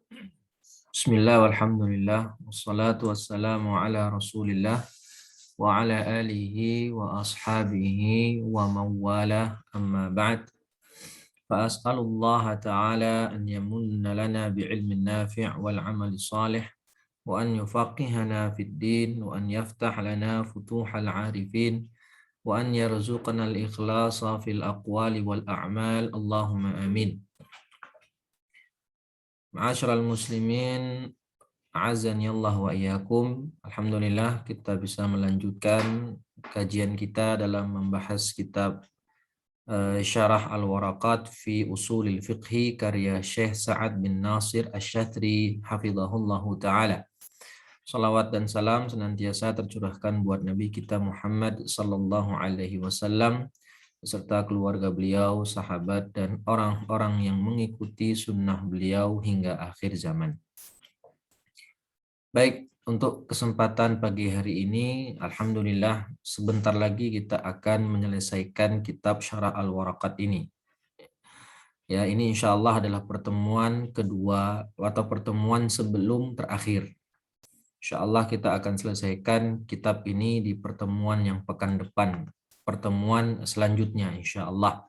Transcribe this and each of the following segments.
Bismillah walhamdulillah wassalatu wassalamu ala Rasulillah wa ala alihi wa ashabihi wa mawala amma ba'd. Fa as'alullah ta'ala an yamunna lana bi'ilmin nafi' wal 'amali salih wa an yufaqihana fid din wa an yaftah lana futuhal 'arifin wa an yarzuqana al-ikhlasa fil aqwali wal a'mal. Allahumma amin. Ma'asyiral muslimin, a'azzani Allah wa iyyakum. Alhamdulillah kita bisa melanjutkan kajian kita dalam membahas kitab Syarah Al-Waraqat fi Usulil Fiqhi karya Syekh Sa'ad bin Nasir Asy-Syatri hafizahullahu taala. Salawat dan salam senantiasa tercurahkan buat Nabi kita Muhammad sallallahu alaihi wasallam beserta keluarga beliau, sahabat dan orang-orang yang mengikuti sunnah beliau hingga akhir zaman. Baik, untuk kesempatan pagi hari ini, alhamdulillah sebentar lagi kita akan menyelesaikan kitab Syarah Al-Waraqat ini. Ya, ini insya Allah adalah pertemuan kedua atau pertemuan sebelum terakhir. Insya Allah kita akan selesaikan kitab ini di pertemuan yang pekan depan, pertemuan selanjutnya insya Allah.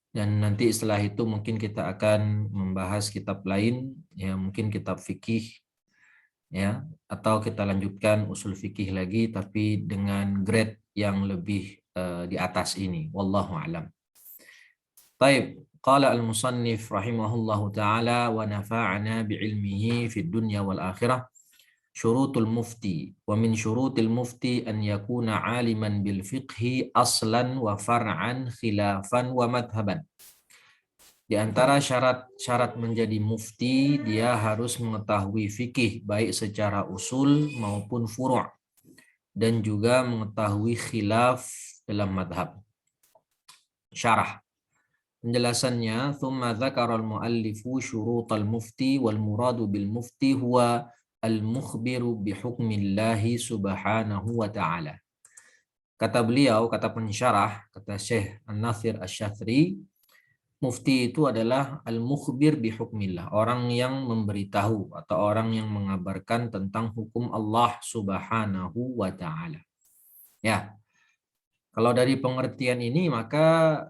Dan nanti setelah itu mungkin kita akan membahas kitab lain, ya mungkin kitab fikih, ya, atau kita lanjutkan usul fikih lagi tapi dengan grade yang lebih di atas ini. Wallahu a'lam. Taib, qala al-musannif rahimahullahu taala wa nafa'ana bi'ilmihi fid dunya wal akhirah. Syurutul mufti wa min syurutil mufti an yakuna aliman bil fiqhi aslan wa far'an khilafan wa madhaban. Di antara syarat-syarat menjadi mufti, dia harus mengetahui fikih baik secara usul maupun furu' dan juga mengetahui khilaf dalam madhab. Syarah. Penjelasannya, thumma dzakara al-muallifu syurutal mufti wal muradu bil mufti huwa al-mukhbiru bihukmillahi subhanahu wa ta'ala. Kata beliau, kata pensyarah, kata Syekh An-Nathir Asy-Syatri, mufti itu adalah al-mukhbir bihukmillah, orang yang memberitahu atau orang yang mengabarkan tentang hukum Allah subhanahu wa ta'ala. Ya, kalau dari pengertian ini maka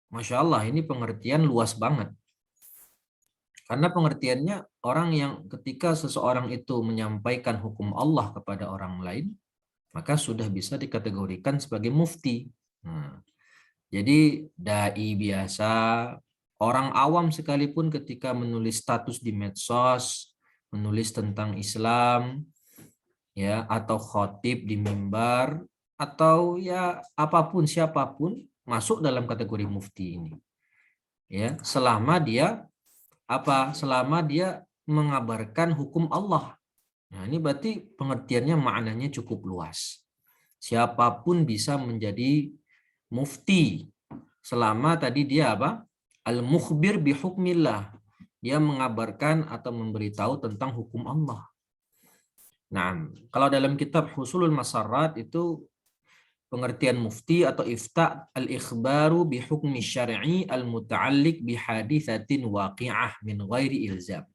Masya Allah ini pengertian luas banget. Karena pengertiannya orang yang ketika seseorang itu menyampaikan hukum Allah kepada orang lain, maka sudah bisa dikategorikan sebagai mufti. Nah, jadi dai biasa, orang awam sekalipun ketika menulis status di medsos, menulis tentang Islam, ya, atau khotib di mimbar, atau ya apapun siapapun masuk dalam kategori mufti ini. Ya, selama dia selama dia mengabarkan hukum Allah. Nah, ini berarti pengertiannya maknanya cukup luas. Siapapun bisa menjadi mufti selama tadi dia al-mukhbir bihukmillah. Dia mengabarkan atau memberitahu tentang hukum Allah. Nah, kalau dalam kitab Husulul Masarrat itu pengertian mufti atau ifta al-ikhbaru bihukmi syar'i al-muta'alliq bihadithatin waqi'ah min ghairi ilzam.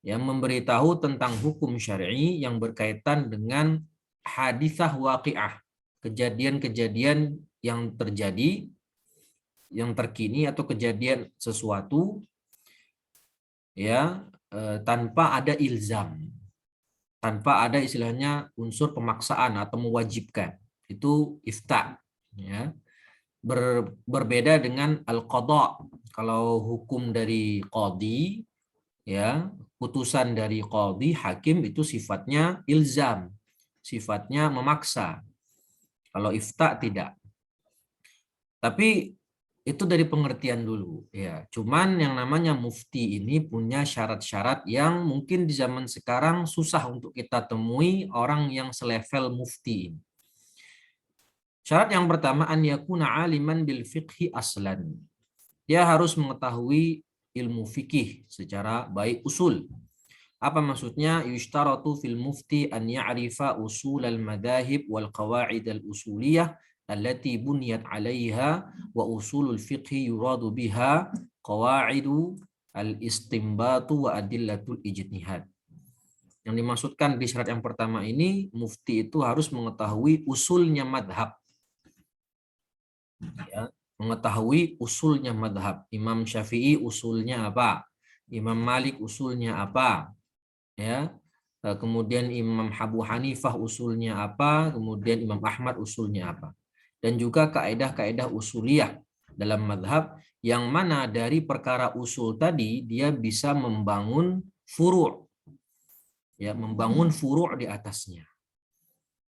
Yang memberitahu tentang hukum syar'i yang berkaitan dengan hadithah waqi'ah, kejadian-kejadian yang terjadi, yang terkini atau kejadian sesuatu ya tanpa ada ilzam, tanpa ada istilahnya unsur pemaksaan atau mewajibkan. Itu ifta, ya. Berbeda dengan al-qadha. Kalau hukum dari qadhi, ya, putusan dari qadhi hakim itu sifatnya ilzam, sifatnya memaksa. Kalau ifta tidak. Tapi itu dari pengertian dulu, ya. Cuman yang namanya mufti ini punya syarat-syarat yang mungkin di zaman sekarang susah untuk kita temui orang yang selevel mufti ini. Syarat yang pertama, an yakuna aliman bil fiqhi aslan. Dia harus mengetahui ilmu fikih secara baik usul. Apa maksudnya? Yushtaratu fil mufti an ya'rifa usul al-madahib wal qawaid al-usuliyah allati buniyat 'alaiha wa usulul fiqhi yuradu biha qawaidu al-istimbatu wa adillatul ijtihad. Yang dimaksudkan di syarat yang pertama ini, mufti itu harus mengetahui usulnya madhab. Ya, mengetahui usulnya madhab. Imam Syafi'i usulnya apa? Imam Malik usulnya apa? Ya, kemudian Imam Abu Hanifah usulnya apa? Kemudian Imam Ahmad usulnya apa? Dan juga kaedah-kaedah usuliyah dalam madhab, yang mana dari perkara usul tadi dia bisa membangun furu'. Ya, membangun furu' di atasnya.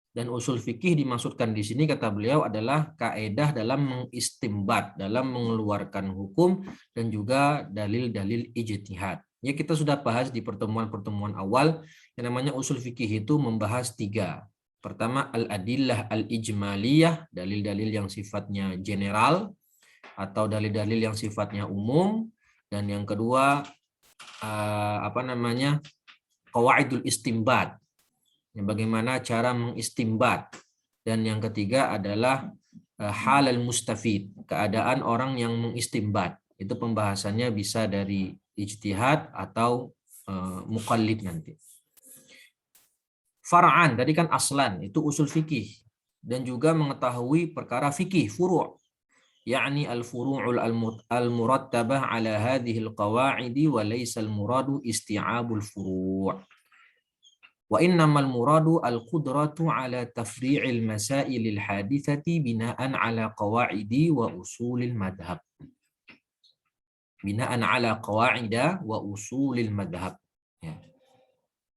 Dan usul fikih dimaksudkan di sini kata beliau adalah kaedah dalam mengistimbat, dalam mengeluarkan hukum dan juga dalil-dalil ijtihad. Ya, kita sudah bahas di pertemuan-pertemuan awal yang namanya usul fikih itu membahas 3. Pertama al-adillah al-ijmaliyah, dalil-dalil yang sifatnya general atau dalil-dalil yang sifatnya umum, dan yang kedua qawaidul istimbat, bagaimana cara mengistimbat, dan yang ketiga adalah halal mustafid, keadaan orang yang mengistimbat. Itu pembahasannya bisa dari ijtihad atau muqallid nanti. Far'an tadi kan aslan, itu usul fikih, dan juga mengetahui perkara fikih furu', yakni al-furu'ul al-murattabah ala hadhihi al-qawa'idi wa laysa al-muradu isti'abul furu'. Wa innamal muradu al-qudratu ala tafri'il masailil hadithati bina'an ala qawa'idi wa usulil madhab. Bina'an ala qawa'ida wa usulil madhab. Ya.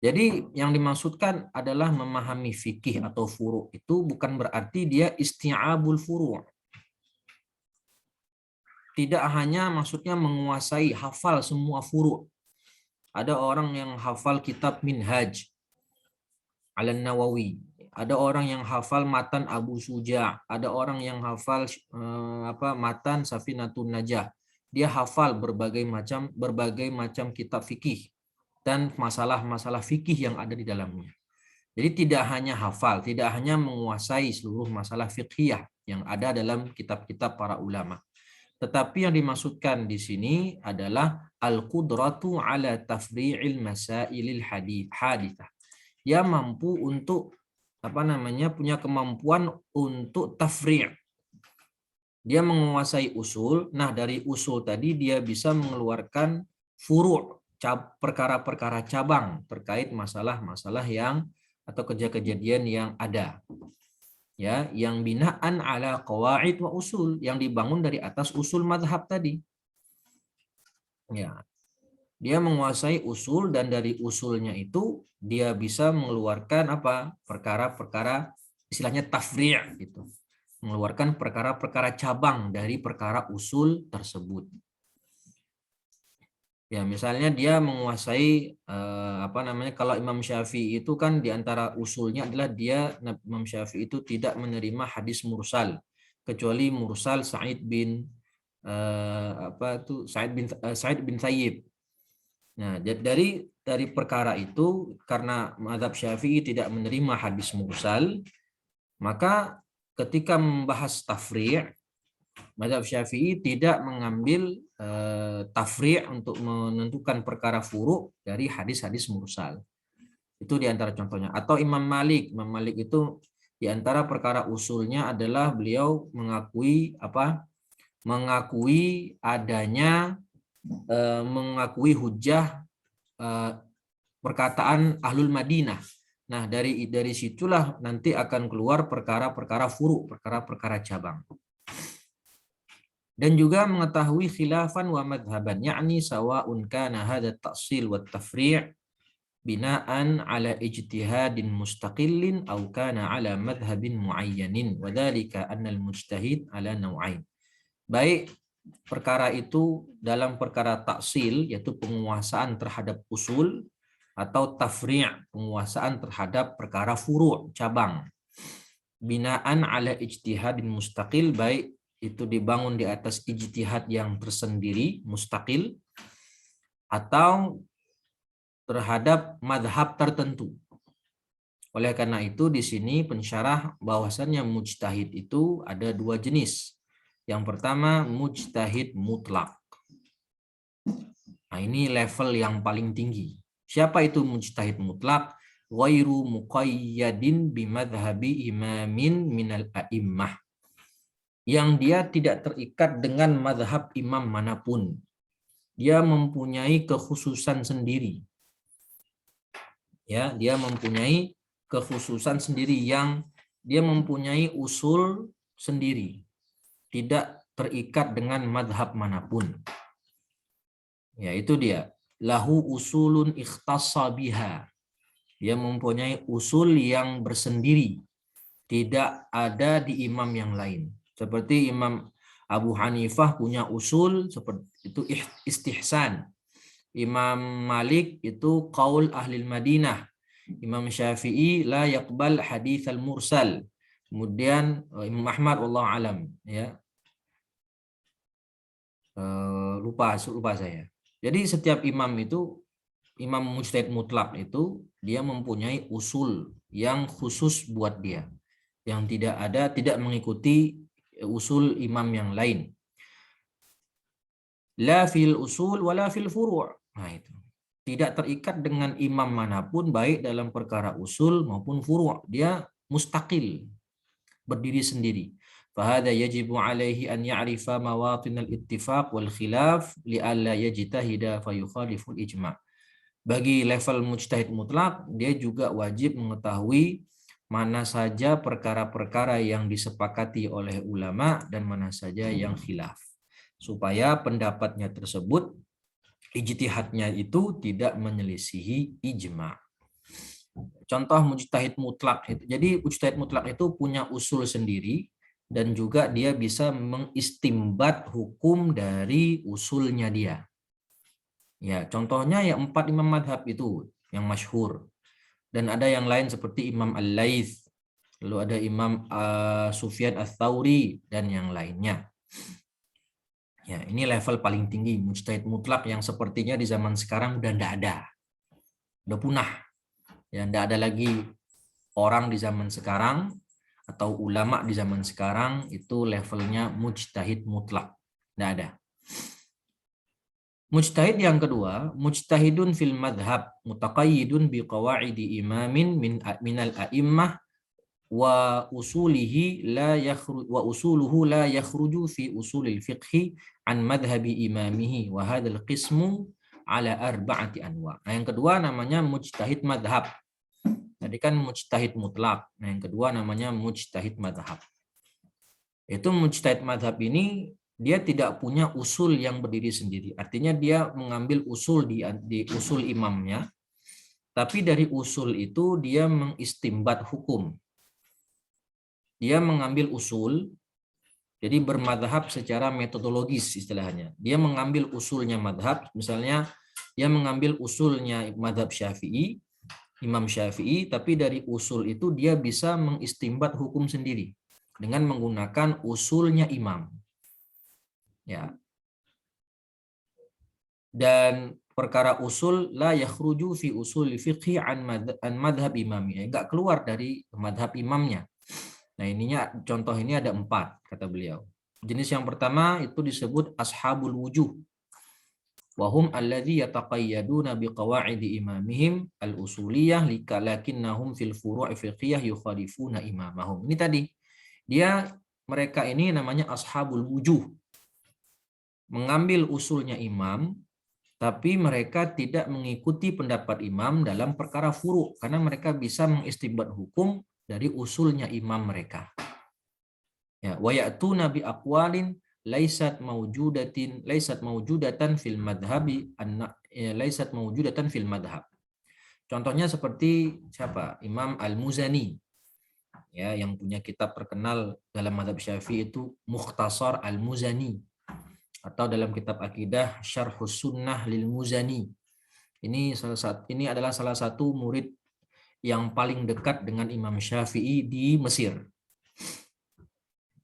Jadi yang dimaksudkan adalah memahami fikih atau furu' itu bukan berarti dia isti'abul furu'. Tidak hanya maksudnya menguasai, hafal semua furu'. Ada orang yang hafal kitab Minhaj Al-Nawawi, ada orang yang hafal matan Abu Suja', ada orang yang hafal matan Safinatun Najah. Dia hafal berbagai macam kitab fikih dan masalah-masalah fikih yang ada di dalamnya. Jadi tidak hanya hafal, tidak hanya menguasai seluruh masalah fikih yang ada dalam kitab-kitab para ulama. Tetapi yang dimaksudkan di sini adalah al-qudratu ala tafri'il masailil hadithah. Dia mampu untuk punya kemampuan untuk tafri'. Dia menguasai usul. Nah, dari usul tadi dia bisa mengeluarkan furu', perkara-perkara cabang terkait masalah-masalah yang atau kejadian yang ada. Ya, yang binaan ala qawaid wa usul, yang dibangun dari atas usul madhab tadi. Ya, dia menguasai usul, dan dari usulnya itu dia bisa mengeluarkan perkara-perkara istilahnya tafri' gitu, mengeluarkan perkara-perkara cabang dari perkara usul tersebut. Ya, misalnya dia menguasai kalau Imam Syafi'i itu kan diantara usulnya adalah Imam Syafi'i itu tidak menerima hadis mursal kecuali mursal Sa'id bin Sa'id bin Thayyib. Nah, dari perkara itu, karena mazhab Syafi'i tidak menerima hadis mursal, maka ketika membahas tafri', mazhab Syafi'i tidak mengambil tafri' untuk menentukan perkara furu' dari hadis-hadis mursal. Itu diantara contohnya. Atau Imam Malik itu diantara perkara usulnya adalah beliau mengakui mengakui hujjah perkataan Ahlul Madinah. Nah, dari situlah nanti akan keluar perkara-perkara furu', perkara-perkara cabang. Dan juga mengetahui khilafan wa madhaban, yakni sawa'un kana hadha ta'sil wa tafri' binaan ala ijtihadin mustaqillin aw kana ala madhabin muayyanin wa dzalika anna al-mujtahid ala naw'ain. Baik perkara itu dalam perkara taksil, yaitu penguasaan terhadap usul, atau tafri', penguasaan terhadap perkara furu' cabang. Binaan ala ijtihadin mustaqil, baik itu dibangun di atas ijtihad yang tersendiri, mustaqil, atau terhadap madhab tertentu. Oleh karena itu di sini pensyarah bahwasannya mujtahid itu ada 2 jenis. Yang pertama mujtahid mutlak. Nah, ini level yang paling tinggi. Siapa itu mujtahid mutlak? Ghairu muqayyadin bimadhabi imamin minal a'immah. Yang dia tidak terikat dengan madhab imam manapun. Dia mempunyai kekhususan sendiri. Ya, dia mempunyai kekhususan sendiri yang dia mempunyai usul sendiri. Tidak terikat dengan madhab manapun. Ya, itu dia. Lahu usulun ikhtassa biha. Dia mempunyai usul yang bersendiri. Tidak ada di imam yang lain. Seperti Imam Abu Hanifah punya usul seperti itu istihsan. Imam Malik itu qaul ahli Madinah. Imam Syafi'i la yaqbal hadits al-mursal. Kemudian Imam Ahmad wallahu alam, ya. Lupa saya. Jadi setiap imam itu, imam mujtahid mutlak itu dia mempunyai usul yang khusus buat dia, yang tidak mengikuti usul imam yang lain. La fil usul wala fil furu'. Nah, itu. Tidak terikat dengan imam manapun baik dalam perkara usul maupun furu'. Dia mustaqil, berdiri sendiri. Fahada yajibu alaihi an ya'rifa mawatin al-ittifaq wal khilaf li'alla yajtahida fayukhaliful ijma'. Bagi level mujtahid mutlak, dia juga wajib mengetahui mana saja perkara-perkara yang disepakati oleh ulama dan mana saja yang khilaf. Supaya pendapatnya tersebut, ijtihadnya itu tidak menyelisihi ijma'. Contoh mujtahid mutlak itu. Jadi mujtahid mutlak itu punya usul sendiri dan juga dia bisa mengistimbat hukum dari usulnya dia. Ya, contohnya ya 4 imam madhab itu yang masyhur. Dan ada yang lain seperti Imam Al-Laits, lalu ada Imam Sufyan Ats-Tsauri dan yang lainnya. Ya, ini level paling tinggi mujtahid mutlak yang sepertinya di zaman sekarang udah enggak ada. Udah punah. Ya, enggak ada lagi orang di zaman sekarang atau ulama di zaman sekarang itu levelnya mujtahid mutlak. Enggak ada. Mujtahid yang kedua, mujtahidun fil madhab, mutaqayyidun bi qawaidi imamin minal a'immah wa usuluhu la yakhruju fi usulil fiqhi an madhhabi imamihi wa hadzal qismu ala arba'ati anwa. Nah, yang kedua namanya mujtahid madhab. Tadi kan mujtahid mutlak. Nah, yang kedua namanya mujtahid madhab. Itu mujtahid madhab ini dia tidak punya usul yang berdiri sendiri. Artinya dia mengambil usul di usul imamnya, tapi dari usul itu dia mengistimbat hukum. Dia mengambil usul, jadi bermadhab secara metodologis istilahnya. Dia mengambil usulnya madhab, misalnya dia mengambil usulnya madhab Syafi'i, Imam Syafi'i, tapi dari usul itu dia bisa mengistimbat hukum sendiri dengan menggunakan usulnya imam. Ya. Dan perkara usul la yakhruju fi usul fiqhi an madhab imami. Enggak keluar dari madhab imamnya. Nah, ininya contoh ini ada 4 kata beliau. Jenis yang pertama itu disebut ashabul wujuh. Wahum alladzi yataqayyaduna biqawaidi imamihim al-usuliyah lakinnahum fil furu'i fiqhiyah yukhalifuna imamahum. Ini tadi. Mereka ini namanya ashabul wujuh. Mengambil usulnya imam, tapi mereka tidak mengikuti pendapat imam dalam perkara furu' karena mereka bisa mengistinbat hukum dari usulnya imam mereka. Ya, wa ya'tuna bi aqwalin laysat mawjudatan fil madhhabi laysat mawjudatan fil madhhab. Contohnya seperti siapa? Imam Al-Muzani. Ya, yang punya kitab terkenal dalam mazhab Syafi'i itu Mukhtasar Al-Muzani, atau dalam kitab akidah Syarhus Sunnah lil Muzani. Ini adalah salah satu murid yang paling dekat dengan Imam Syafi'i di Mesir.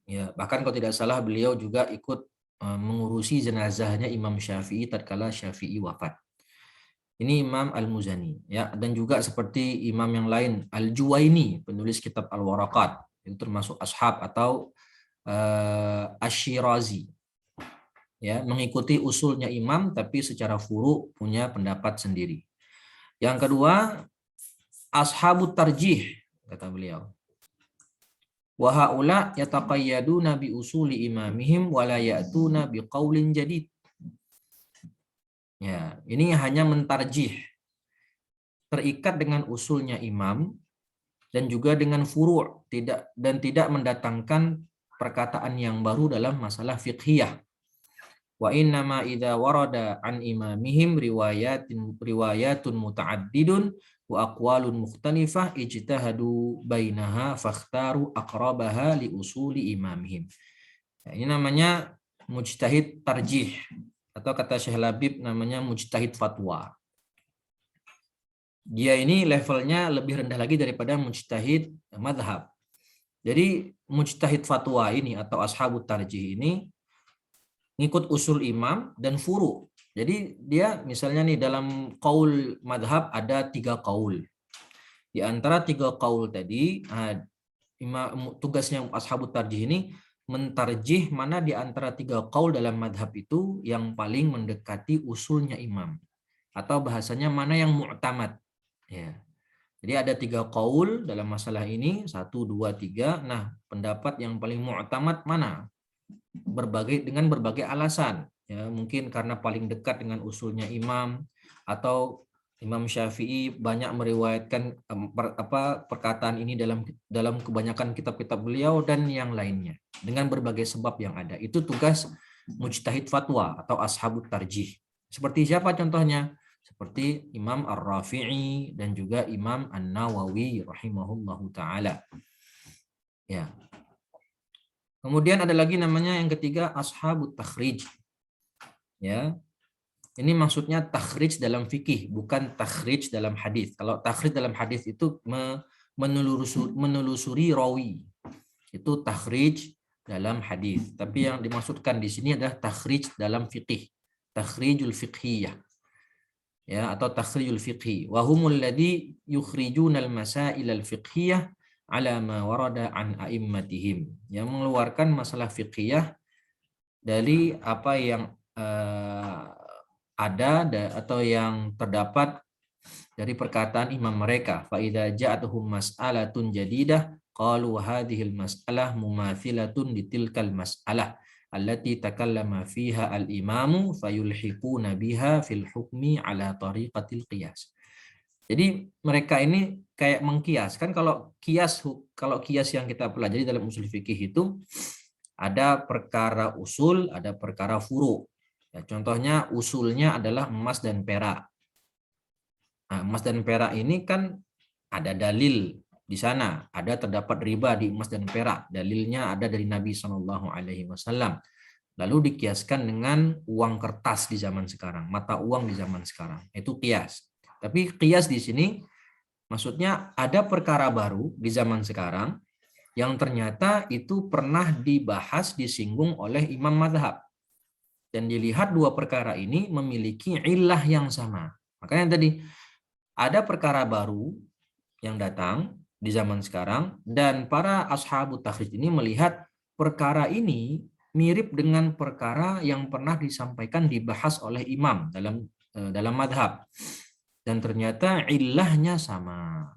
Ya, bahkan kalau tidak salah beliau juga ikut mengurusi jenazahnya Imam Syafi'i tatkala Syafi'i wafat. Ini Imam Al-Muzani, ya, dan juga seperti imam yang lain, Al-Juwaini, penulis kitab Al-Waraqat, itu termasuk ashab atau Asy-Syirazi. ya, mengikuti usulnya imam tapi secara furu punya pendapat sendiri. Yang kedua, ashabut tarjih, kata beliau. Wa haula yataqayyaduna bi usuli imamihim wa la ya'tuna bi qaulin jadid. Ya, ini hanya mentarjih, terikat dengan usulnya imam dan juga dengan furu', tidak mendatangkan perkataan yang baru dalam masalah fiqhiyah. Wa innama idza warada an imamihim riwayatun muta'addidun wa aqwalun mukhtalifah ijtahadu bainaha fakhtaru aqrabaha li usuli imamihim. Nah, ini namanya mujtahid tarjih, atau kata Syekh Labib namanya mujtahid fatwa. Dia ini levelnya lebih rendah lagi daripada mujtahid madhab. Jadi mujtahid fatwa ini atau ashabut tarjih ini ngikut usul imam dan furu. Jadi dia misalnya nih dalam qaul madhab ada 3 qaul. Di antara 3 qaul tadi, tugasnya ashabut tarjih ini mentarjih mana di antara 3 qaul dalam madhab itu yang paling mendekati usulnya imam. Atau bahasanya mana yang mu'tamad. Ya. Jadi ada 3 qaul dalam masalah ini, 1, 2, 3. Nah, pendapat yang paling mu'tamad mana? Dengan berbagai alasan, ya, mungkin karena paling dekat dengan usulnya imam, atau Imam Syafi'i banyak meriwayatkan perkataan ini dalam kebanyakan kitab-kitab beliau dan yang lainnya, dengan berbagai sebab yang ada. Itu tugas mujtahid fatwa atau ashabut tarjih. Seperti siapa contohnya? Seperti Imam Ar-Rafi'i dan juga Imam An-Nawawi rahimahullahu taala. Ya. Kemudian ada lagi namanya yang ketiga ashabut takhrij. Ya. Ini maksudnya takhrij dalam fikih, bukan takhrij dalam hadis. Kalau takhrij dalam hadis itu menelusuri rawi. Itu takhrij dalam hadis. Tapi yang dimaksudkan di sini adalah takhrij dalam fikih. Takhrijul fiqhiyah. Ya, atau takhrijul fiqhi. Wa humul ladzi yukhrijuna al-masail al-fiqhiyah ala ma warada an a'immatihim, yang mengeluarkan masalah fiqhiyah dari apa yang ada atau yang terdapat dari perkataan imam mereka. Fa idza ja'atuhum mas'alatun jadidah qalu hadhil mas'alah mumathilatun litilkal mas'alah allati takallama fiha al-imamu fayulhiquna biha fil hukmi ala tariqatil qiyas. Jadi mereka ini kayak mengkias, kan kalau kias yang kita pelajari dalam usul fikih itu ada perkara usul, ada perkara furu. Ya, contohnya usulnya adalah emas dan perak. Nah, emas dan perak ini kan ada dalil di sana, ada terdapat riba di emas dan perak. Dalilnya ada dari Nabi SAW. Lalu dikiaskan dengan uang kertas di zaman sekarang, mata uang di zaman sekarang. Itu kias. Tapi qiyas di sini maksudnya ada perkara baru di zaman sekarang yang ternyata itu pernah dibahas, disinggung oleh imam mazhab. Dan dilihat 2 perkara ini memiliki illah yang sama. Makanya tadi ada perkara baru yang datang di zaman sekarang dan para ashabut takhrij ini melihat perkara ini mirip dengan perkara yang pernah disampaikan, dibahas oleh imam dalam madhab. Dan ternyata ilahnya sama.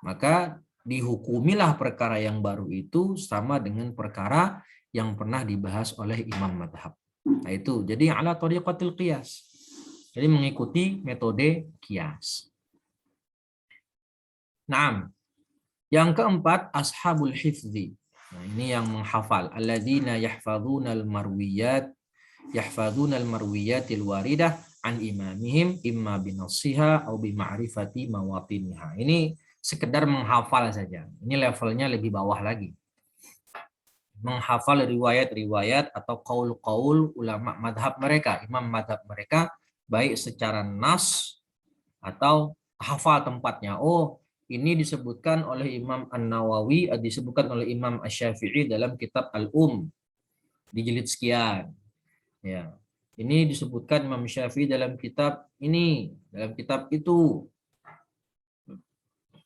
Maka dihukumilah perkara yang baru itu sama dengan perkara yang pernah dibahas oleh imam madhab. Nah itu, jadi ala tariqatil qiyas. Jadi mengikuti metode qiyas. Naam. Yang keempat, ashabul hifzi. Nah, ini yang menghafal. Alladzina yahfadzunal marwiyatil waridah an imamihim imma binassiha atau bima'rifati mawatiniha. Ini sekedar menghafal saja. Ini levelnya lebih bawah lagi. Menghafal riwayat-riwayat atau qaul-qaul ulama madhab mereka, imam madhab mereka, baik secara nas atau hafal tempatnya. Oh, ini disebutkan oleh Imam An-Nawawi, disebutkan oleh Imam Asy-Syafi'i dalam kitab Al-Um di jilid sekian. Ya. Ini disebutkan Imam Syafi'i dalam kitab ini, dalam kitab itu.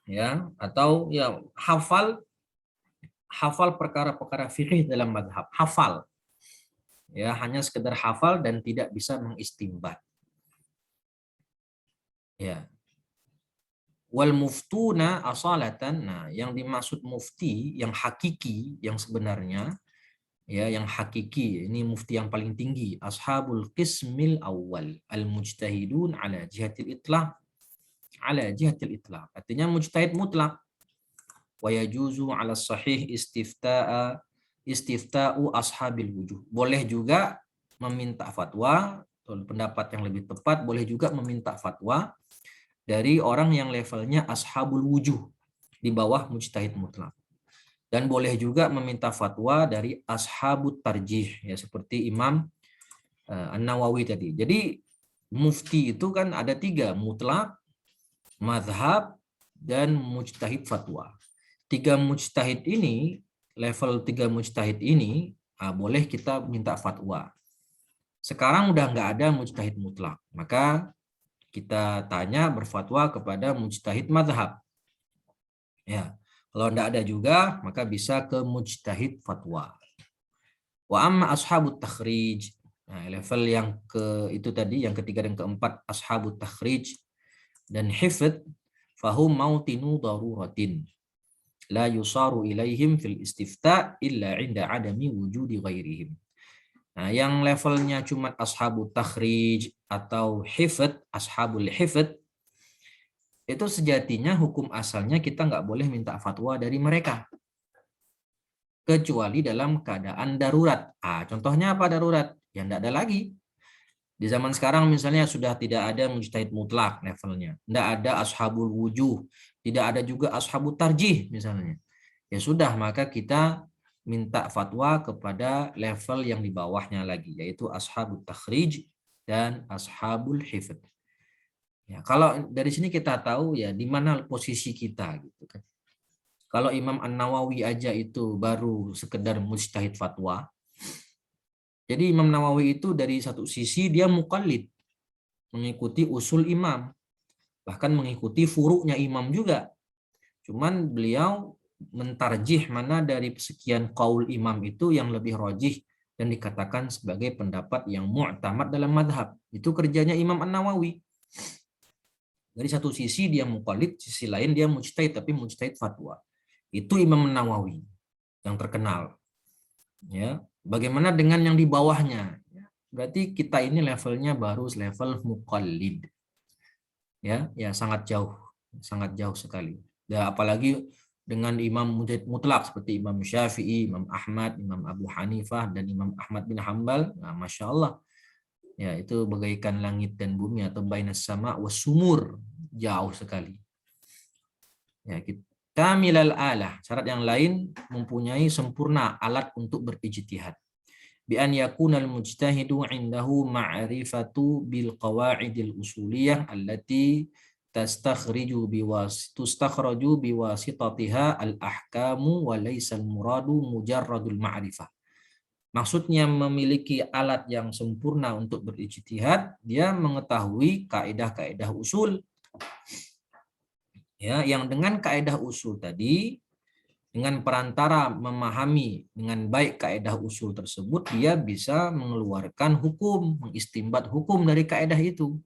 Ya, atau ya hafal perkara-perkara fikih dalam madhab, hafal. Ya, hanya sekedar hafal dan tidak bisa mengistimbat. Ya. Wal muftuna asalatan. Nah, yang dimaksud mufti yang hakiki, yang sebenarnya, ya, yang hakiki, ini mufti yang paling tinggi, ashabul qismil awal al mujtahidun ala jihatil itlaq, ala jihatil itlaq, artinya mujtahid mutlak. Wa yajuzu ala sahih istifta'u ashabil wujuh, boleh juga meminta fatwa, atau pendapat yang lebih tepat, boleh juga meminta fatwa dari orang yang levelnya ashabul wujuh, di bawah mujtahid mutlak. Dan boleh juga meminta fatwa dari ashabut tarjih, ya, seperti Imam An-Nawawi tadi. Jadi mufti itu kan ada 3, mutlak, mazhab, dan mujtahid fatwa. 3 mujtahid ini, level 3 mujtahid ini, boleh kita minta fatwa. Sekarang udah nggak ada mujtahid mutlak, maka kita tanya berfatwa kepada mujtahid mazhab. Ya, kalau tidak ada juga, maka bisa ke mujtahid fatwa. Wa amma ashabut takhrij. Nah, level yang itu tadi, yang ketiga dan keempat, ashabut takhrij dan hifdz, fahum mautinu daruratin. La yusaru ilaihim fil istifta illa inda adami wujudi ghairihim. Nah, yang levelnya cuma ashabut takhrij atau hifdz, ashabul hifdz, itu sejatinya hukum asalnya kita nggak boleh minta fatwa dari mereka, kecuali dalam keadaan darurat. Contohnya apa darurat? Ya nggak ada lagi. Di zaman sekarang misalnya sudah tidak ada mujtahid mutlak levelnya, nggak ada ashabul wujuh, tidak ada juga ashabut tarjih misalnya. Ya sudah, maka kita minta fatwa kepada level yang di bawahnya lagi, yaitu ashabut takhrij dan ashabul hifdz. Ya, kalau dari sini kita tahu ya di mana posisi kita gitu kan. Kalau Imam An-Nawawi aja itu baru sekedar mujtahid fatwa. Jadi Imam Nawawi itu dari satu sisi dia muqallid, mengikuti usul imam, bahkan mengikuti furuknya imam juga. Cuman beliau mentarjih mana dari sekian qaul imam itu yang lebih rajih dan dikatakan sebagai pendapat yang mu'tamad dalam madhab. Itu kerjanya Imam An-Nawawi. Dari satu sisi dia muqallid, sisi lain dia mujtahid, tapi mujtahid fatwa. Itu Imam Nawawi yang terkenal. Ya, bagaimana dengan yang di bawahnya? Berarti kita ini levelnya baru level muqallid. Ya, sangat jauh sekali. Ya, apalagi dengan imam mujtahid mutlak seperti Imam Syafi'i, Imam Ahmad, Imam Abu Hanifah, dan Imam Ahmad bin Hambal. Nah, Masya Allah. Ya, itu bagaikan langit dan bumi atau bainas sama was sumur, jauh sekali. Ya, kamilal alah, syarat yang lain mempunyai sempurna alat untuk berijtihad. Bi an yakunal mujtahidu indahu ma'rifatu bil qawaidil usuliyah allati tustakhraju biwasitatiha al ahkamu wa laysa al muradu mujarradul ma'rifah. Maksudnya memiliki alat yang sempurna untuk berijtihad, dia mengetahui kaidah-kaidah usul. Ya, yang dengan kaidah usul tadi, dengan perantara memahami dengan baik kaidah usul tersebut, dia bisa mengeluarkan hukum, mengistimbat hukum dari kaidah itu.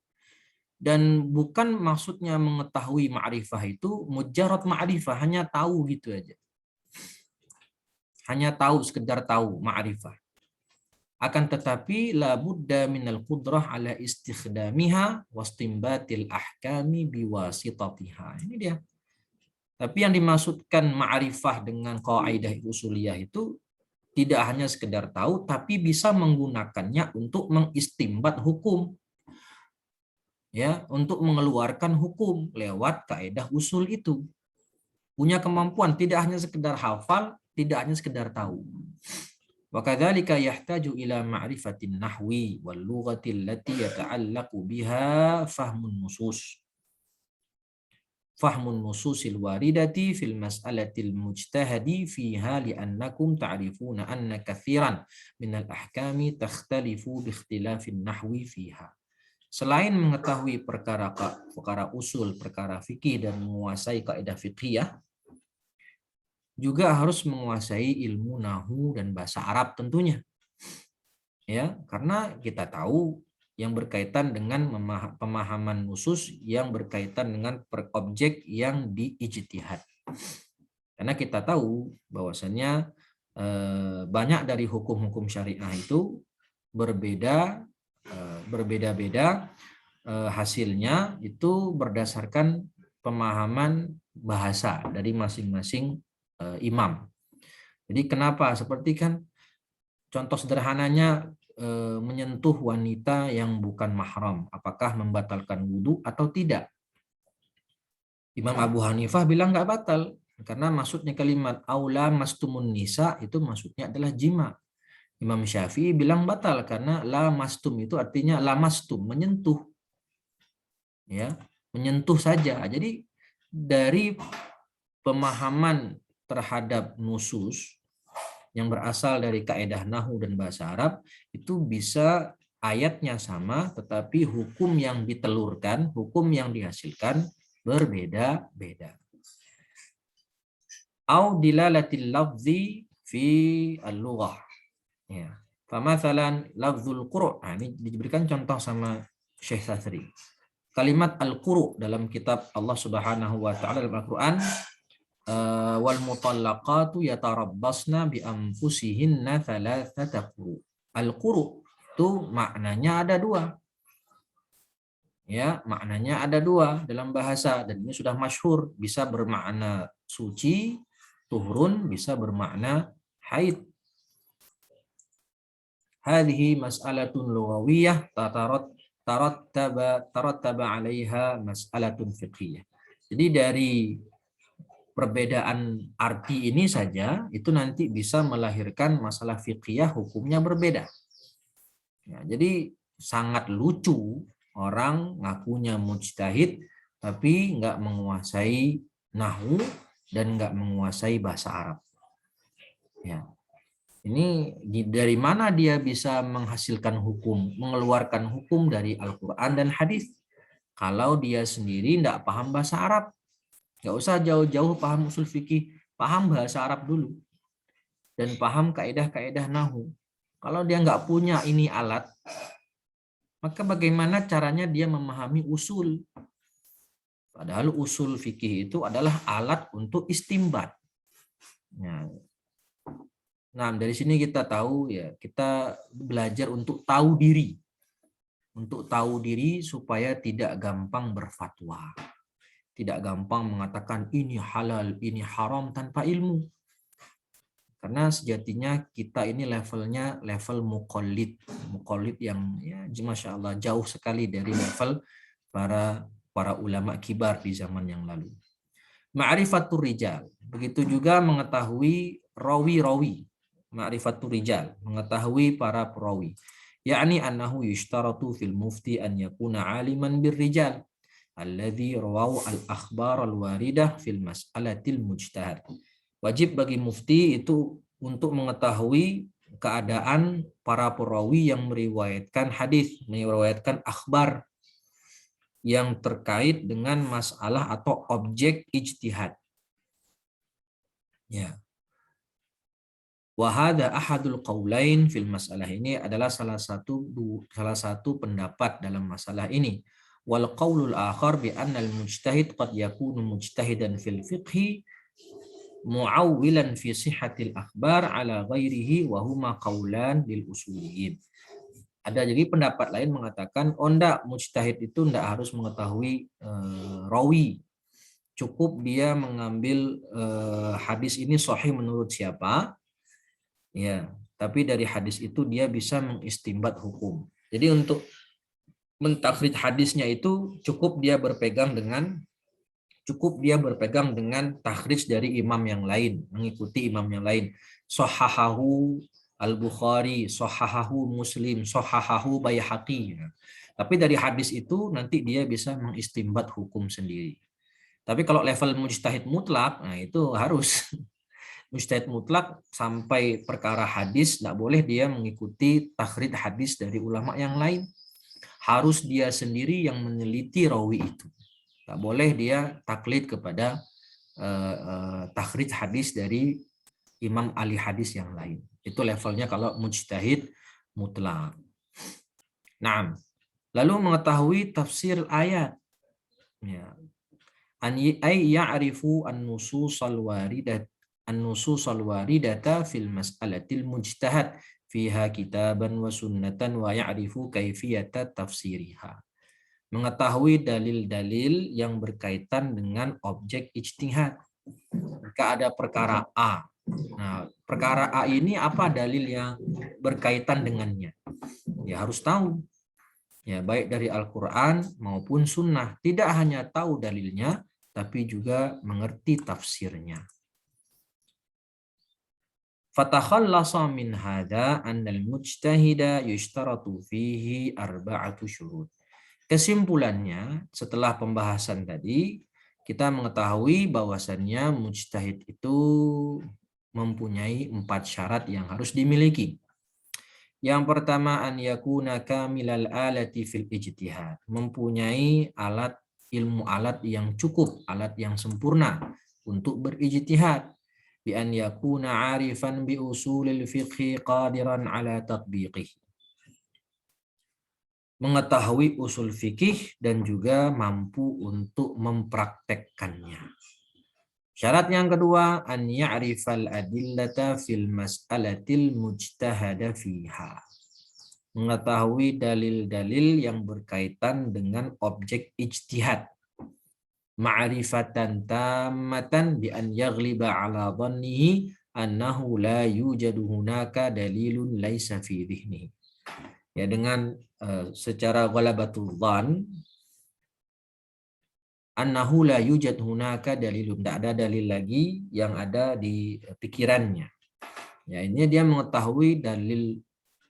Dan bukan maksudnya mengetahui ma'rifah itu mujarrad ma'rifah, hanya tahu gitu aja. Hanya tahu, sekedar tahu ma'rifah. Akan tetapi la budda minal qudrah ala istikhdamiha wastimbatil ahkami biwasitatiha. Ini dia. Tapi yang dimaksudkan ma'rifah dengan kaidah usuliyah itu tidak hanya sekedar tahu, tapi bisa menggunakannya untuk mengistimbat hukum. Ya, untuk mengeluarkan hukum lewat kaidah usul itu. Punya kemampuan, tidak hanya sekedar hafal, tidak hanya sekedar tahu. Wa kadzalika yahtaju ila ma'rifatin nahwi wal lughati allati yata'allaqu biha fahmun nusus. Fahmun nususil waridati fil mas'alatil mujtahadi fiha li'annakum ta'rifuna anna katsiran minal ahkami takhtalifu bi ikhtilafin nahwi fiha. Selain mengetahui perkara usul, perkara fikih dan menguasai kaidah fiqhiyah, juga harus menguasai ilmu nahwu dan bahasa Arab tentunya. Ya, karena kita tahu yang berkaitan dengan pemahaman nusus yang berkaitan dengan objek yang diijtihad. Karena kita tahu bahwasannya banyak dari hukum-hukum syariah itu berbeda-beda hasilnya itu berdasarkan pemahaman bahasa dari masing-masing imam. Jadi kenapa? Seperti kan contoh sederhananya menyentuh wanita yang bukan mahram, apakah membatalkan wudhu atau tidak? Imam Abu Hanifah bilang nggak batal, karena maksudnya kalimat aula mastumun nisa itu maksudnya adalah jima. Imam Syafi'i bilang batal karena la mastum itu artinya la mastum, menyentuh. Ya, menyentuh saja. Jadi dari pemahaman terhadap nusus yang berasal dari kaedah nahu dan bahasa Arab itu bisa ayatnya sama tetapi hukum yang ditelurkan, hukum yang dihasilkan berbeda-beda. Au dilalatil lafzi fi al-lughah. Ya. Famathalan lafzul quru'. Nah, ini diberikan contoh sama Syekh Satsri. Kalimat al-quru' dalam kitab Allah Subhanahu wa taala dalam Al-Qur'an, wal mutallaqatu yatarabbasna bi anfusihinna thalathata quru'. Al-quru' itu maknanya ada dua. Ya, maknanya ada dua dalam bahasa dan ini sudah masyhur, bisa bermakna suci, tuhurun, bisa bermakna haid. Hadhihi mas'alatun lughawiyah tarattaba 'alaiha mas'alatun fiqhiyah. Jadi dari perbedaan arti ini saja itu nanti bisa melahirkan masalah fiqhiyah, hukumnya berbeda. Ya, jadi sangat lucu orang ngakunya mujtahid tapi nggak menguasai nahwu dan nggak menguasai bahasa Arab. Ya. Ini dari mana dia bisa menghasilkan hukum, mengeluarkan hukum dari Al-Quran dan hadis? Kalau dia sendiri tidak paham bahasa Arab, nggak usah jauh-jauh paham usul fikih, paham bahasa Arab dulu dan paham kaedah-kaedah nahu. Kalau dia nggak punya ini alat, maka bagaimana caranya dia memahami usul? Padahal usul fikih itu adalah alat untuk istimbat. Nah, dari sini kita tahu ya, kita belajar untuk tahu diri. Untuk tahu diri supaya tidak gampang berfatwa. Tidak gampang mengatakan ini halal, ini haram tanpa ilmu. Karena sejatinya kita ini levelnya level muqallid. Muqallid yang ya Masya Allah jauh sekali dari level para ulama kibar di zaman yang lalu. Ma'rifatur rijal. Begitu juga mengetahui rawi-rawi. Ma'rifatur rijal, mengetahui para perawi. Yakni annahu yushtaratu fil mufti an yakuna aliman birrijal alladhi rawahu al-akhbar al-waridah fil mas'alatil mujtahad. Wajib bagi mufti itu untuk mengetahui keadaan para perawi yang meriwayatkan hadis, meriwayatkan akhbar yang terkait dengan masalah atau objek ijtihad. Ya. Wahada ahadul qaulain fil masalah, ini adalah salah satu pendapat dalam masalah ini. Wal qaulul akhar bi anna al mujtahid qad yakunu mujtahidan fil fiqhi mu'awwilan fi sihhatil akhbar ala ghairihi wa huma qaulan lil usuliyyin. Ada jadi pendapat lain mengatakan enggak, mujtahid itu enggak harus mengetahui rawi. Cukup dia mengambil hadis ini sahih menurut siapa. Ya, tapi dari hadis itu dia bisa mengistimbat hukum. Jadi untuk mentakhrij hadisnya itu cukup dia berpegang dengan takhrij dari imam yang lain, mengikuti imam yang lain. Shahahahu Al-Bukhari, shahahahu Muslim, shahahahu Baihaqi. Tapi dari hadis itu nanti dia bisa mengistimbat hukum sendiri. Tapi kalau level mujtahid mutlak, nah itu harus mujtahid mutlak sampai perkara hadis, tidak boleh dia mengikuti takhrij hadis dari ulama yang lain. Harus dia sendiri yang meneliti rawi itu. Tak boleh dia taklid kepada takhrij hadis dari imam ahli hadis yang lain. Itu levelnya kalau mujtahid mutlak. Nah, lalu mengetahui tafsir ayat. Ya. Ay ya'rifu an-nususal waridata fil mas'alatil mujtahad fiha kitaban wa sunnatan wa ya'rifu kaifiyata tafsiriha. Mengetahui dalil-dalil yang berkaitan dengan objek ijtihad. Jika ada perkara A. Nah, perkara A ini apa dalil yang berkaitan dengannya? Ya harus tahu. Ya, baik dari Al-Qur'an maupun sunnah. Tidak hanya tahu dalilnya, tapi juga mengerti tafsirnya. Fatakhallasa min hadza annal mujtahida yushtaratu fihi arba'atu syurut. Kesimpulannya, setelah pembahasan tadi, kita mengetahui bahwasannya mujtahid itu mempunyai 4 syarat yang harus dimiliki. Yang pertama, an yakuna kamilal alati fil ijtihad, mempunyai ilmu alat yang cukup, alat yang sempurna untuk berijtihad. Bi an yakuna arifan bi usulil fiqhi qadiran ala tatbiqihi, mengetahui usul fikih dan juga mampu untuk mempraktekkannya. Syarat yang kedua, an ya'rifal adillata fil mas'alatil mujtahada fiha. Mengetahui dalil-dalil yang berkaitan dengan objek ijtihad. Ma'rifatan tammatan bi an yaghliba ala dhannihi annahu la yujadu hunaka dalilun laisa fi dhihnihi. Ya, dengan secara ghalabatul dhan, annahu la yujad hunaka dalilun, tidak ada dalil lagi yang ada di pikirannya. Ya, ini dia mengetahui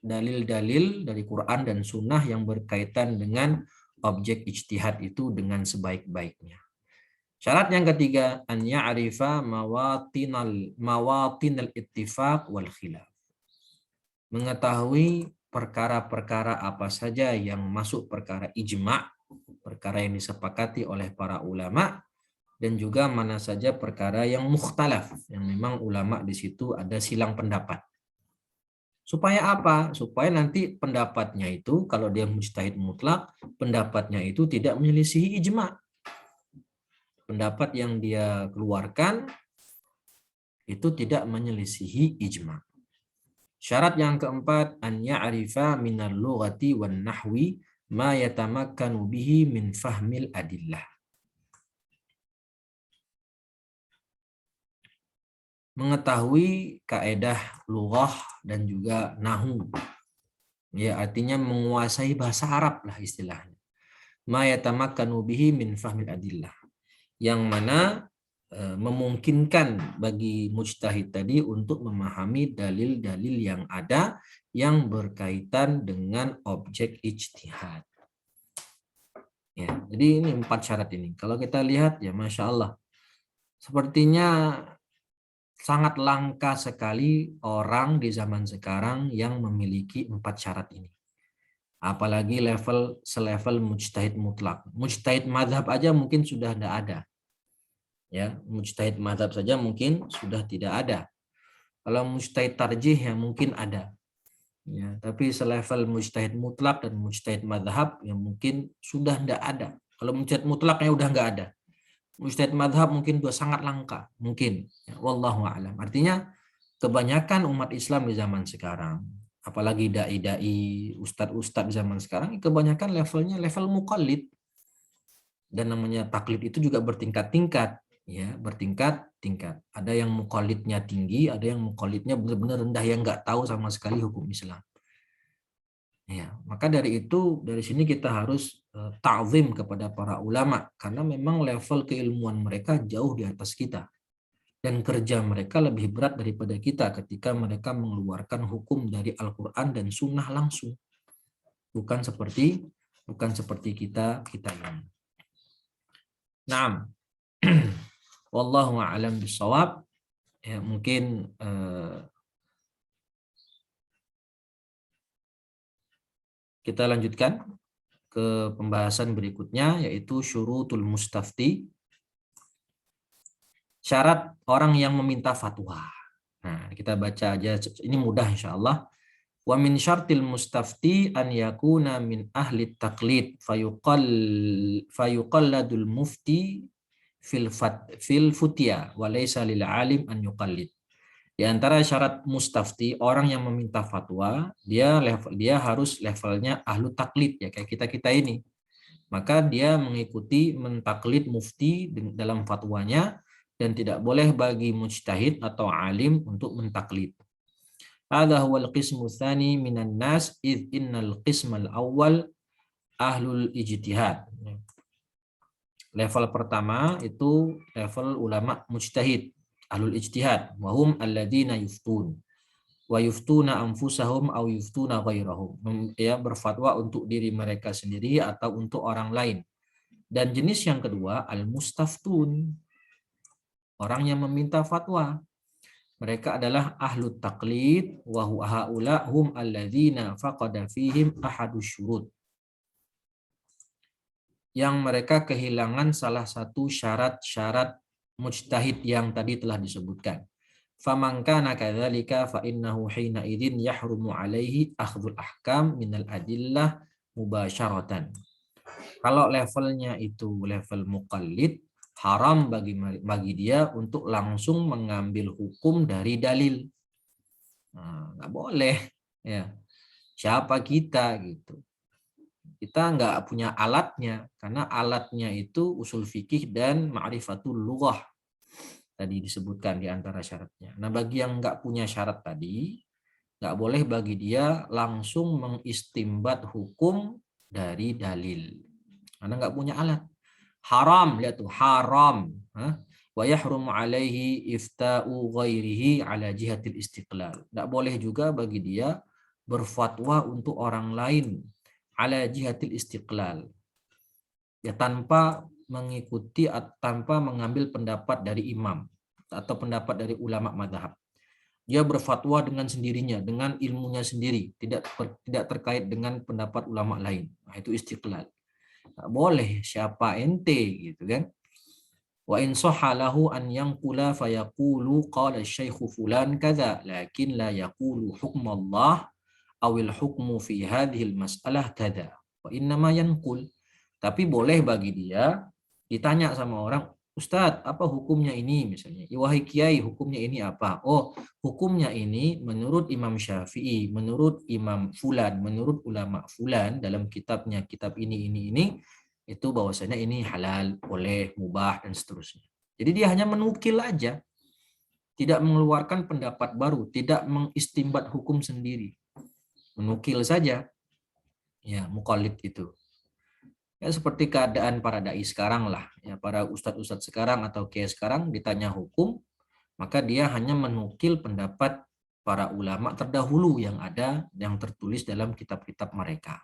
dalil-dalil dari Quran dan Sunnah yang berkaitan dengan objek ijtihad itu dengan sebaik-baiknya. Syarat yang ketiga, an ya'rifa mawatinal ittifaq wal khilaf. Mengetahui perkara-perkara apa saja yang masuk perkara ijma', perkara yang disepakati oleh para ulama, dan juga mana saja perkara yang mukhtalaf, yang memang ulama di situ ada silang pendapat. Supaya apa? Supaya nanti pendapatnya itu, kalau dia mujtahid mutlak, pendapatnya itu tidak menyelisihi ijma'. Pendapat yang dia keluarkan itu tidak menyelisihi ijma'. Syarat yang keempat, an ya'rifa minal lughati wan nahwi ma yatamakkanu bihi min fahmil adillah. Mengetahui kaedah lughah dan juga nahu. Ya, artinya menguasai bahasa Arab lah istilahnya. Ma yatamakkanu bihi min fahmil adillah. Yang mana memungkinkan bagi mujtahid tadi untuk memahami dalil-dalil yang ada yang berkaitan dengan objek ijtihad. Ya, jadi ini 4 syarat ini. Kalau kita lihat ya Masya Allah, sepertinya sangat langka sekali orang di zaman sekarang yang memiliki 4 syarat ini. Apalagi selevel mujtahid mutlak. Mujtahid madhab aja mungkin sudah tidak ada. Ya, mujtahid mazhab saja mungkin sudah tidak ada. Kalau mujtahid tarjih ya mungkin ada. Ya, tapi selevel mujtahid mutlak dan mujtahid mazhab yang mungkin sudah tidak ada. Kalau mujtahid mutlaknya udah nggak ada. Mujtahid mazhab mungkin sudah sangat langka, mungkin. Ya, wallahu a'lam. Artinya kebanyakan umat Islam di zaman sekarang, apalagi dai-dai, ustadz-ustadz di zaman sekarang, kebanyakan levelnya level muqallid. Dan namanya taklid itu juga bertingkat-tingkat. Ya, bertingkat-tingkat. Ada yang muqallidnya tinggi, ada yang muqallidnya benar-benar rendah yang nggak tahu sama sekali hukum Islam. Ya, maka dari itu dari sini kita harus ta'zim kepada para ulama karena memang level keilmuan mereka jauh di atas kita dan kerja mereka lebih berat daripada kita ketika mereka mengeluarkan hukum dari Al-Qur'an dan Sunnah langsung. Bukan seperti kita ini. Naam. Wallahu a'lam bishawab. Ya, mungkin kita lanjutkan ke pembahasan berikutnya, yaitu syurutul mustafti, syarat orang yang meminta fatwa. Nah, kita baca aja, ini mudah insya Allah. Wa min syartil mustafti an yakuna min ahli taqlid fayuqalladul mufti fil futya wa laysa lil alim an yuqallid. Di antara syarat mustafti, orang yang meminta fatwa, dia harus levelnya ahlu taklid ya kayak kita-kita ini. Maka dia mengikuti mentaklid mufti dalam fatwanya dan tidak boleh bagi mujtahid atau alim untuk mentaklid. Hadza huwal qismu tsani minan nas id innal qismal awwal ahlul ijtihad. Level pertama itu level ulama mujtahid, ahlul ijtihad, wa hum alladzina yuftun wa yuftuna anfusahum aw yuftuna ghairahum. Ya, berfatwa untuk diri mereka sendiri atau untuk orang lain. Dan jenis yang kedua al-mustaftun, orang yang meminta fatwa. Mereka adalah ahlu taqlid wa haula hum alladzina faqada fihim ahadus syurut. Yang mereka kehilangan salah satu syarat-syarat mujtahid yang tadi telah disebutkan. Faman kana kadzalika fa innahu hina idzin yahrumu alaihi akhdhul ahkam minal adillah mubasyaratan. Kalau levelnya itu level muqallid, haram bagi dia untuk langsung mengambil hukum dari dalil. Nah, nggak boleh ya. Siapa kita gitu? Kita nggak punya alatnya, karena alatnya itu usul fikih dan ma'rifatul lughah tadi disebutkan di antara syaratnya. Nah, bagi yang nggak punya syarat tadi, nggak boleh bagi dia langsung mengistimbat hukum dari dalil, karena nggak punya alat. Haram, lihat tuh, haram. Wa yahrumu alaihi ifta'u ghairihi ala jihatil istiqlal. Tidak boleh juga bagi dia berfatwa untuk orang lain ala jihatil istiqlal. Ya, tanpa mengikuti, tanpa mengambil pendapat dari imam atau pendapat dari ulama madhab. Dia berfatwa dengan sendirinya, dengan ilmunya sendiri, tidak terkait dengan pendapat ulama lain. Nah, itu istiqlal. Nggak boleh, siapa ente gitu kan. Wa in sahhalahu an yanqula fayaqulu qala asy-syaikhu fulan kadza lakin la yaqulu hukmallah awil hukmu fi hadhil mas'alah kadza wa innama yanqul. Tapi boleh bagi dia ditanya sama orang, Ustadz, apa hukumnya ini misalnya? Wahai kiai, hukumnya ini apa? Oh, hukumnya ini menurut Imam Syafi'i, menurut Imam Fulan, menurut ulama Fulan dalam kitabnya, kitab ini, itu bahwasanya ini halal, boleh, mubah, dan seterusnya. Jadi dia hanya menukil aja, tidak mengeluarkan pendapat baru, tidak mengistimbat hukum sendiri. Menukil saja, ya, muqallid itu. Ya, seperti keadaan para dai sekarang lah, ya, para ustadz-ustadz sekarang atau kiai sekarang ditanya hukum, maka dia hanya menukil pendapat para ulama terdahulu yang ada, yang tertulis dalam kitab-kitab mereka.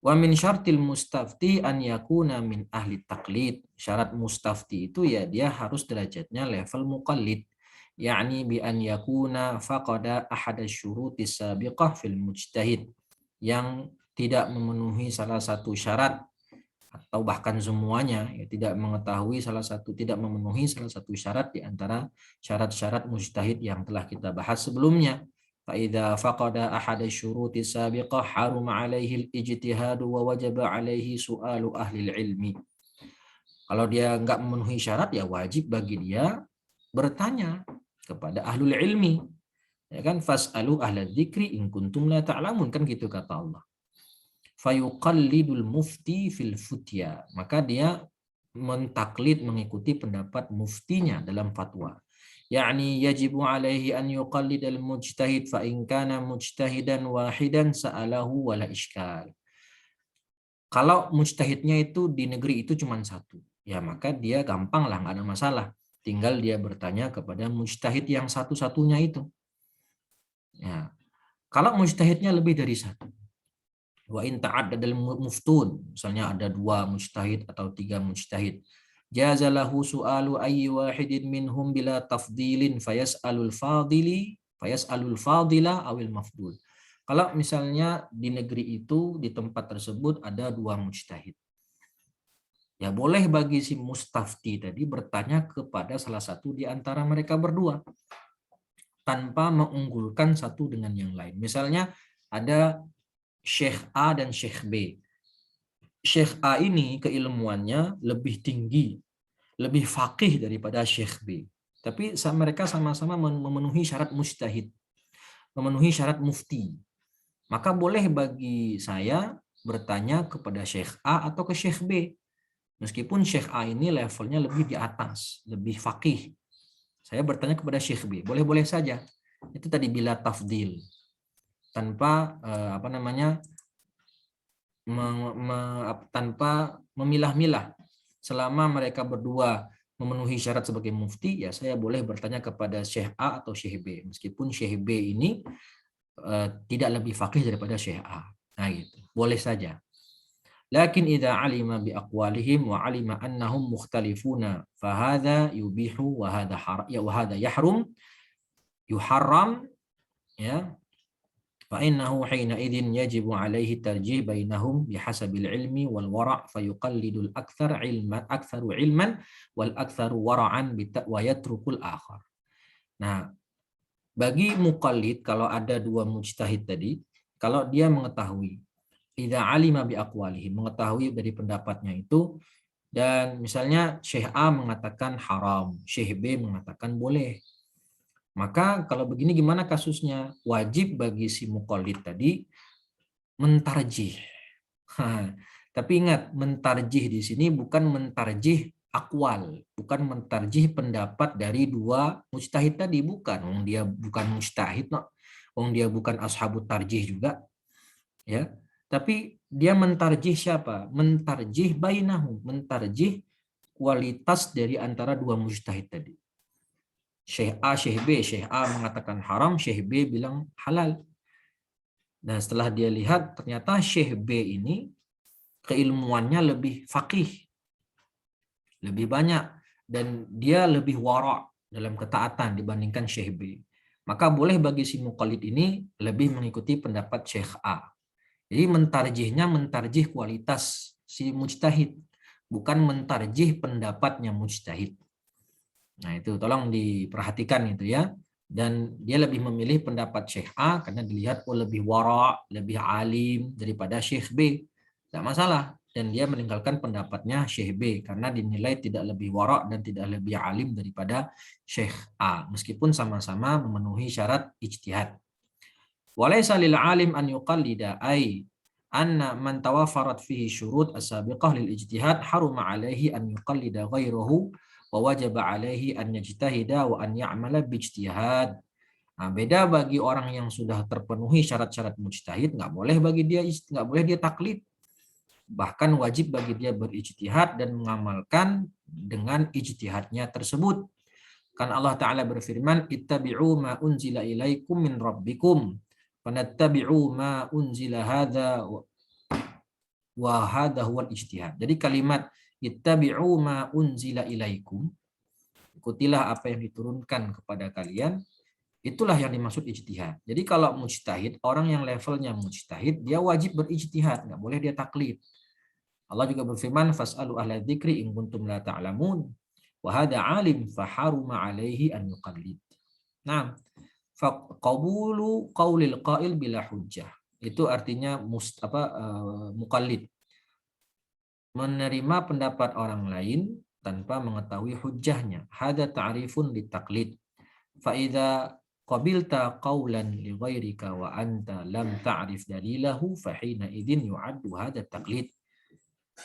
Wa min syartil mustafti an yakuna min ahli taqlid. Syarat mustafti itu ya dia harus derajatnya level muqallid, yakni bi an yakuna faqada ahad asy-syurutis sabiqah fil mujtahid, yang tidak memenuhi salah satu syarat atau bahkan semuanya, ya, tidak memenuhi salah satu syarat di antara syarat-syarat mujtahid yang telah kita bahas sebelumnya. Fa idza faqada ahad asy-syuruti sabiqah haruma 'alaihi al-ijtihad wa wajaba 'alaihi su'alu ahli ilmi. Kalau dia enggak memenuhi syarat, ya wajib bagi dia bertanya kepada ahlul ilmi. Ya kan, fas'alu ahla dzikri in kuntum la ta'lamun, kan gitu kata Allah. Fayuqallidul mufti fil futya, maka dia mentaklid, mengikuti pendapat muftinya dalam fatwa. Yakni yajibu alaihi an yuqallidal mujtahid fa in kana mujtahidan wahidan sa'alahu wala iskal. Kalau mujtahidnya itu di negeri itu cuma satu, ya maka dia gampang lah, nggak ada masalah. Tinggal dia bertanya kepada mujtahid yang satu-satunya itu. Ya. Kalau mujtahidnya lebih dari satu, wa in ta'addadal muftun, misalnya ada 2 mujtahid atau 3 mujtahid, jazalahu su'alu ayyi wahidin minhum bila tafdilin fayas'alul fadila awil mafdul. Kalau misalnya di negeri itu, di tempat tersebut ada 2 mujtahid, ya boleh bagi si mustafti tadi bertanya kepada salah satu di antara mereka berdua. tanpa mengunggulkan satu dengan yang lain. Misalnya ada Syekh A dan Syekh B. Syekh A ini keilmuannya lebih tinggi, lebih faqih daripada Syekh B. Tapi mereka sama-sama memenuhi syarat mujtahid, memenuhi syarat mufti. Maka boleh bagi saya bertanya kepada Syekh A atau ke Syekh B. Meskipun Syekh A ini levelnya lebih di atas, lebih faqih. Saya bertanya kepada Syekh B. Boleh-boleh saja. Itu tadi bila tafdil. Tanpa tanpa memilah-milah. Selama mereka berdua memenuhi syarat sebagai mufti, ya saya boleh bertanya kepada Syekh A atau Syekh B. Meskipun Syekh B ini tidak lebih faqih daripada Syekh A. Nah gitu. Boleh saja. Lakin idza alima bi aqwalihim wa alima annahum mukhtalifuna fahadha yubihu wa hadha yahrum yuharram ya fa innahu hina idzin yajibu alaihi tarjih bainahum bihasabil ilmi wal wara' fayuqallidul aktsaru ilman wal aktsaru wara'an wa yatrukul akhar. Nah, bagi muqallid kalau ada dua mujtahid tadi, kalau dia mengetahui idza alima bi aqwalihim, mengetahui dari pendapatnya itu, dan misalnya Syekh A mengatakan haram, Syekh B mengatakan boleh. Maka kalau begini gimana kasusnya? Wajib bagi si muqallid tadi mentarjih. Tapi ingat, mentarjih di sini bukan mentarjih akwal, bukan mentarjih pendapat dari dua mujtahid tadi, bukan. Dia bukan mujtahid, no. Dia bukan ashabut tarjih juga, ya. Tapi dia mentarjih siapa? Mentarjih bainahum, mentarjih kualitas dari antara dua mujtahid tadi. Syekh A, Syekh B. Syekh A mengatakan haram, Syekh B bilang halal. Nah, setelah dia lihat, ternyata Syekh B ini keilmuannya lebih faqih, lebih banyak, dan dia lebih wara' dalam ketaatan dibandingkan Syekh B. Maka boleh bagi si muqallid ini lebih mengikuti pendapat Syekh A. Jadi mentarjih kualitas si mujtahid, bukan mentarjih pendapatnya mujtahid. Nah, itu tolong diperhatikan itu ya. Dan dia lebih memilih pendapat Syekh A karena dilihat lebih wara', lebih alim daripada Syekh B. Tidak masalah. Dan dia meninggalkan pendapatnya Syekh B karena dinilai tidak lebih wara' dan tidak lebih alim daripada Syekh A. Meskipun sama-sama memenuhi syarat ijtihad. Walaysa lil alim an yuqallida ay anna man tawaffarat fihi syurut as-sabiqah lil ijtihad haruma alaihi an yuqallida ghairahu wa wajaba alaihi an yajtahida wa an ya'mala bijtihad. Nah, beda bagi orang yang sudah terpenuhi syarat-syarat mujtahid, nggak boleh dia taklid. Bahkan wajib bagi dia berijtihad dan mengamalkan dengan ijtihadnya tersebut. Kan Allah Ta'ala berfirman, ittabi'u ma unzila ilaikum min rabbikum fanattabi'u ma unzila hadza wa hadza huwal ijtihad. Jadi kalimat ittabi'u ma unzila ilaikum, ikutilah apa yang diturunkan kepada kalian, itulah yang dimaksud ijtihad. Jadi kalau mujtahid, orang yang levelnya mujtahid, dia wajib berijtihad, nggak boleh dia taklid. Allah juga berfirman, fas'alu ahla dzikri in kuntum la ta'lamun wa hadza alim faharuma alaihi an yuqallid. Nah, faqabulu qaulil qail bila hujjah. Itu artinya muqallid. Menerima pendapat orang lain tanpa mengetahui hujjahnya. Hada ta'rifun litaqlid. Fa idza qabilta qawlan li ghairika wa anta lam ta'rif dalilahu fa hina idzin yu'addu hada taqlid.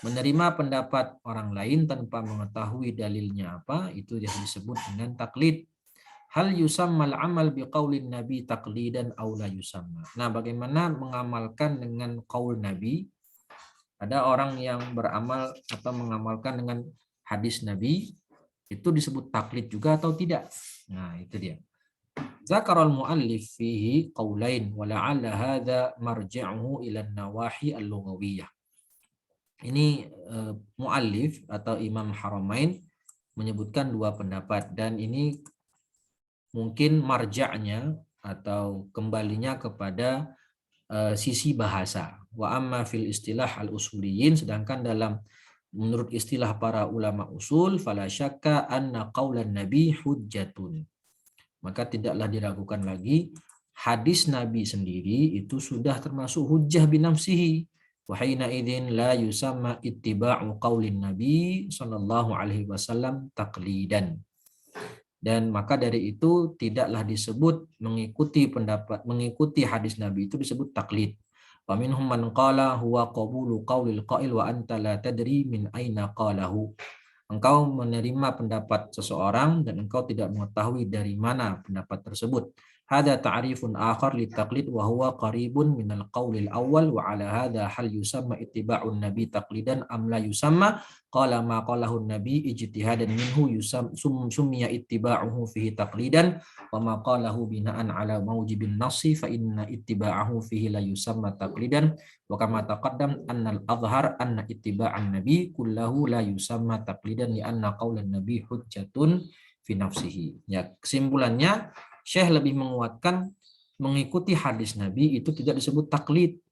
Menerima pendapat orang lain tanpa mengetahui dalilnya apa, itu yang disebut dengan taklid. Hal yusammal amal biqaulin nabi taqlidan aw la yusamma. Nah, bagaimana mengamalkan dengan qaul nabi? Ada orang yang beramal atau mengamalkan dengan hadis Nabi, itu disebut taklid juga atau tidak? Nah, itu dia. Zakarul muallif fihi qaulain wa la'alla hadza marji'uhu ila an-nawahi al-lughawiyah. Ini muallif atau Imam Haramain menyebutkan dua pendapat, dan ini mungkin marja'nya atau kembalinya kepada sisi bahasa. Wa amma fil istilah al-usuliyin, sedangkan dalam menurut istilah para ulama usul, fala syakka anna qaulan nabi hujjatun. maka tidaklah diragukan lagi hadis Nabi sendiri itu sudah termasuk hujjah binafsihi. Wa hina idzin la yusamma ittiba'u qaulin Nabi sallallahu alaihi wasallam taqlidan. Dan maka dari itu tidaklah disebut mengikuti hadis Nabi itu disebut taklid. Wa minhum man qala huwa qabulu qaulil qail wa anta la tadri min aina qalahu. Engkau menerima pendapat seseorang dan engkau tidak mengetahui dari mana pendapat tersebut. Hada ta'rifun akhar li taqlid wa huwa qaribun minal qaulil awal wa ala hada hal yusamma ittiba'un nabi taqlidan am la yusamma qala ma qalahu nabi ijtihadan minhu summiya ittiba'uhu fihi taqlidan wa ma qalahu bina'an ala mawjibin nasi fa inna ittiba'ahu fihi la yusamma taqlidan wa kama taqaddam annal azhar anna ittiba'an nabi kullahu la yusamma taqlidan li anna qaulan nabi hujjatun fi nafsihi. Ya, kesimpulannya Syekh lebih menguatkan mengikuti hadis Nabi itu tidak disebut taklid,